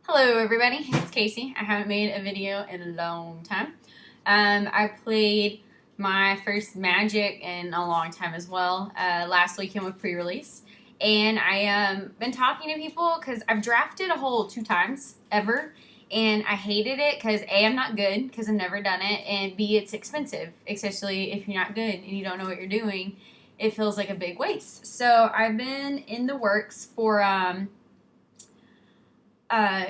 Hello everybody, it's Casey. I haven't made a video in a long time. I played my first Magic in a long time as well, last weekend with pre-release. And I been talking to people because I've drafted a hole 2 times ever. And I hated it because A, I'm not good because I've never done it. And B, it's expensive, especially if you're not good and you don't know what you're doing. It feels like a big waste. So I've been in the works for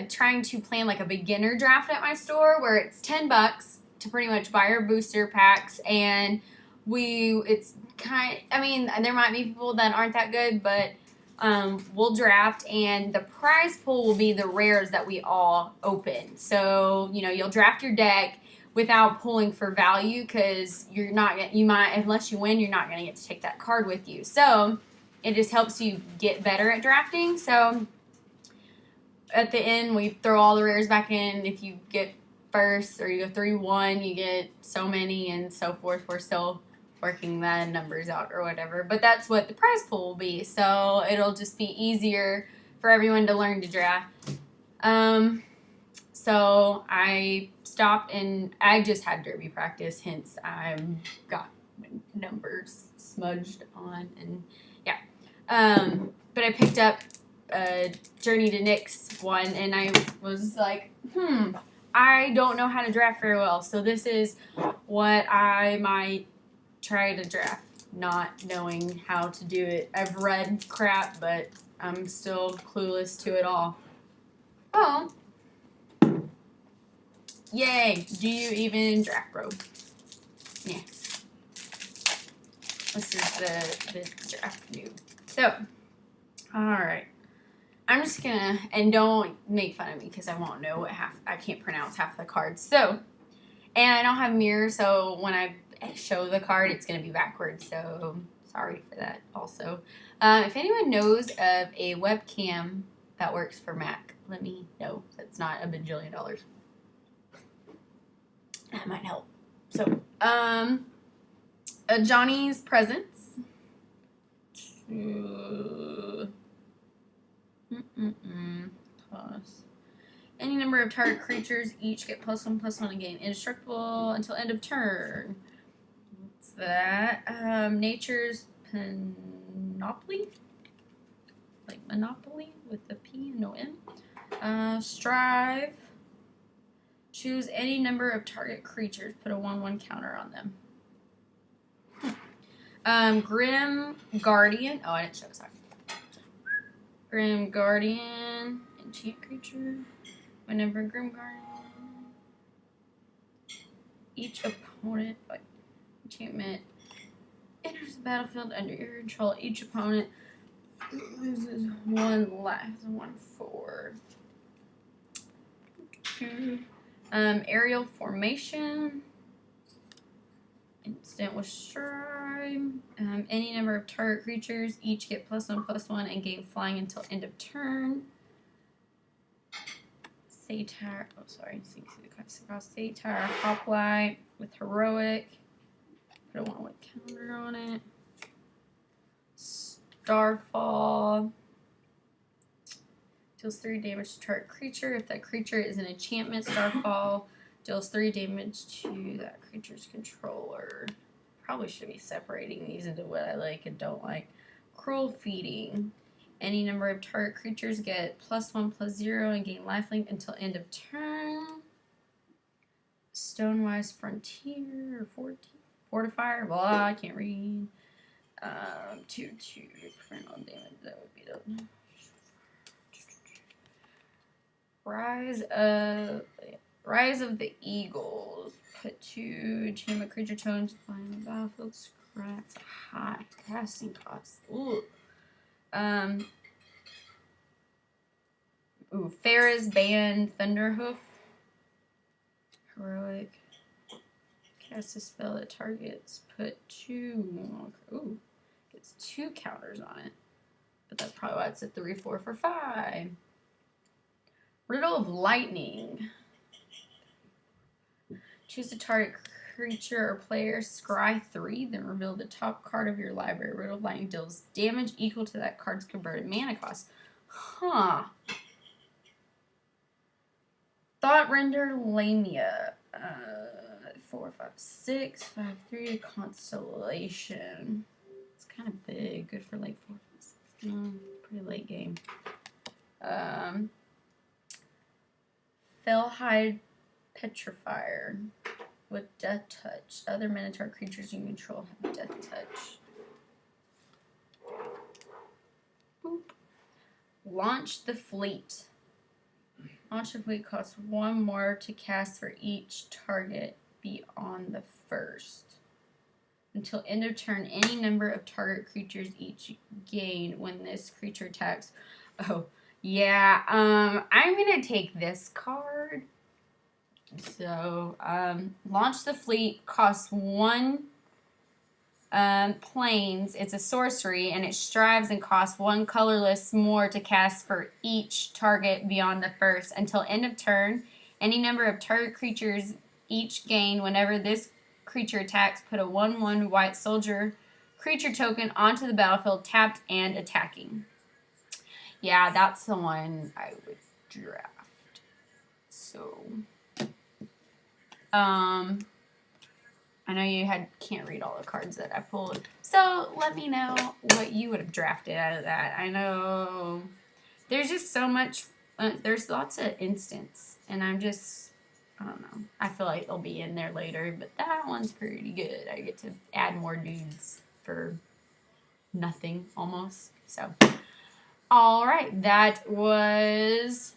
trying to plan like a beginner draft at my store where it's $10 to pretty much buy your booster packs, and there might be people that aren't that good, but we'll draft, and the prize pool will be the rares that we all open. So you'll draft your deck without pulling for value because unless you win, you're not gonna get to take that card with you. So it just helps you get better at drafting. So at the end, we throw all the rares back in. If you get first or you go 3-1, you get so many and so forth. We're still working the numbers out or whatever. But that's what the prize pool will be. So it'll just be easier for everyone to learn to draft. So I stopped and I just had derby practice. Hence, I got numbers smudged on and yeah. But I picked up Journey to Nyx one, and I was like, I don't know how to draft very well, so this is what I might try to draft, not knowing how to do it. I've read crap, but I'm still clueless to it all. Oh. Yay. Do you even draft, bro? Yeah. This is the draft noob. So, alright. I'm just gonna, and don't make fun of me because I won't know I can't pronounce half the cards. So, and I don't have mirrors, so when I show the card, it's gonna be backwards. So, sorry for that also. If anyone knows of a webcam that works for Mac, let me know. That's not $1 bajillion. That might help. So, Johnny's Presents. Toss. Any number of target creatures each get +1/+1 and gain indestructible until end of turn. What's that? Nature's Panoply? Like Monopoly with a P and no M. Strive. Choose any number of target creatures. Put a 1/1 counter on them. Grim Guardian. Oh, I didn't show. Sorry. Grim Guardian, enchant creature. Whenever Grim Guardian, each opponent, like enchantment, enters the battlefield under your control. Each opponent loses 1 life. 1/4. Aerial Formation. Instant with Strive. Any number of target creatures each get +1/+1 and gain flying until end of turn. Satyr. Oh, sorry. See the classic across. Satyr Hoplite with Heroic. Put a 1/1 counter on it. Starfall. Deals 3 damage to target creature. If that creature is an enchantment, Starfall deals 3 damage to that creature's controller. Probably should be separating these into what I like and don't like. Cruel Feeding. Any number of target creatures get +1/+0 and gain lifelink until end of turn. Stonewise Frontier or Fortifier. Blah, I can't read. 2/2 prevent all damage. That would be the Rise of the Eagles. Put 2 enchantment creature totems flying the battlefield. Scratch. High casting cost. Ooh. Farah's Band, Thunderhoof. Heroic. Cast a spell that targets. Put 2. Ooh. Gets 2 counters on it. But that's probably why it's a 3/4 for 5. Riddle of Lightning. Choose a target creature or player, scry 3, then reveal the top card of your library. Riddle of Lightning deals damage equal to that card's converted mana cost. Huh. Thought Render Lamia. 4, 5, 6, 5, 3. Constellation. It's kind of big. Good for like 4, 5, 6. Pretty late game. Fellhide Petrifier with Death Touch. Other Minotaur creatures you control have Death Touch. Boop. Launch the Fleet. Launch the Fleet costs 1 more to cast for each target beyond the first. Until end of turn, any number of target creatures each gain when this creature attacks. Oh, yeah. I'm going to take this card. So, Launch the Fleet costs 1 planes. It's a sorcery, and it strives and costs 1 colorless more to cast for each target beyond the first. Until end of turn, any number of target creatures each gain whenever this creature attacks. Put a 1/1 white soldier creature token onto the battlefield, tapped and attacking. Yeah, that's the one I would draft. So, I know you can't read all the cards that I pulled, so let me know what you would have drafted out of that. I know there's just so much, there's lots of instants, and I don't know. I feel like they'll be in there later, but that one's pretty good. I get to add more dudes for nothing, almost. So, all right, that was,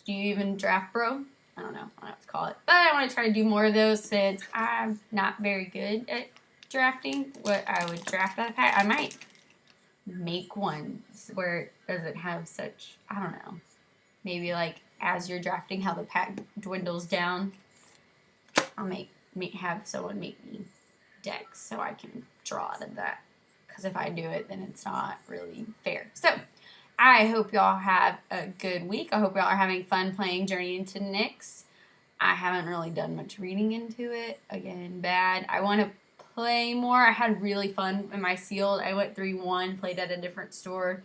do you even draft, bro? I don't know what to call it. But I want to try to do more of those since I'm not very good at drafting what I would draft out of pack. I might make one where it doesn't have such, I don't know, maybe like as you're drafting how the pack dwindles down. I'll have someone make me decks so I can draw out of that. Because if I do it, then it's not really fair. So, I hope y'all have a good week. I hope y'all are having fun playing Journey into Nyx. I haven't really done much reading into it. Again, bad. I want to play more. I had really fun in my sealed. I went 3-1, played at a different store.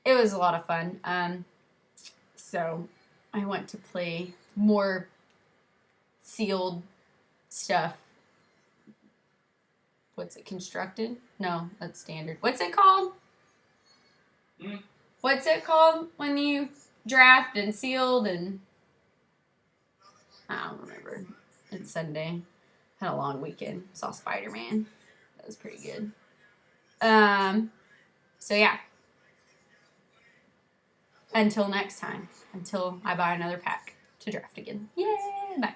It was a lot of fun. So I want to play more sealed stuff. What's it, constructed? No, that's standard. What's it called? What's it called when you draft and sealed and... I don't remember. It's Sunday. Had a long weekend. Saw Spider-Man. That was pretty good. So yeah. Until next time. Until I buy another pack to draft again. Yay! Bye.